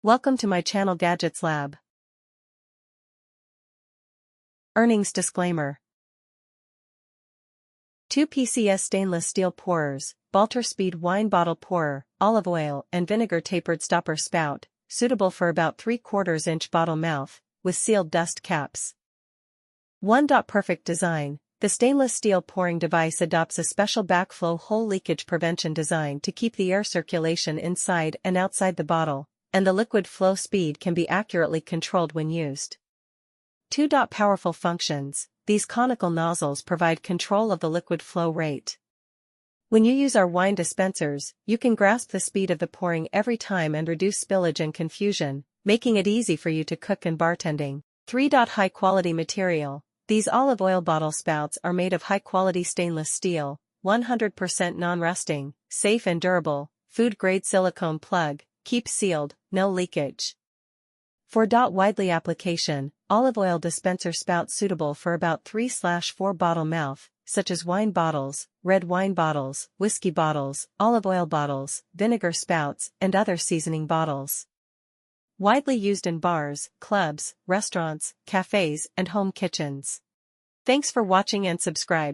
Welcome to my channel Gadgets Lab. Earnings disclaimer. 2 PCS stainless steel pourers, BALTRE speed wine bottle pourer, olive oil and vinegar tapered stopper spout, suitable for about 3/4 inch bottle mouth, with sealed dust caps. 1. Perfect design. The stainless steel pouring device adopts a special backflow hole leakage prevention design to keep the air circulation inside and outside the bottle, and the liquid flow speed can be accurately controlled when used. 2. Powerful functions. These conical nozzles provide control of the liquid flow rate. When you use our wine dispensers, you can grasp the speed of the pouring every time and reduce spillage and confusion, making it easy for you to cook and bartending. 3. High-quality material. These olive oil bottle spouts are made of high-quality stainless steel, 100% non-rusting, safe and durable, food-grade silicone plug, keep sealed, no leakage. 4. Widely application. Olive oil dispenser spout suitable for about 3/4 bottle mouth, such as wine bottles, red wine bottles, whiskey bottles, olive oil bottles, vinegar spouts, and other seasoning bottles. Widely used in bars, clubs, restaurants, cafes, and home kitchens. Thanks for watching and subscribe.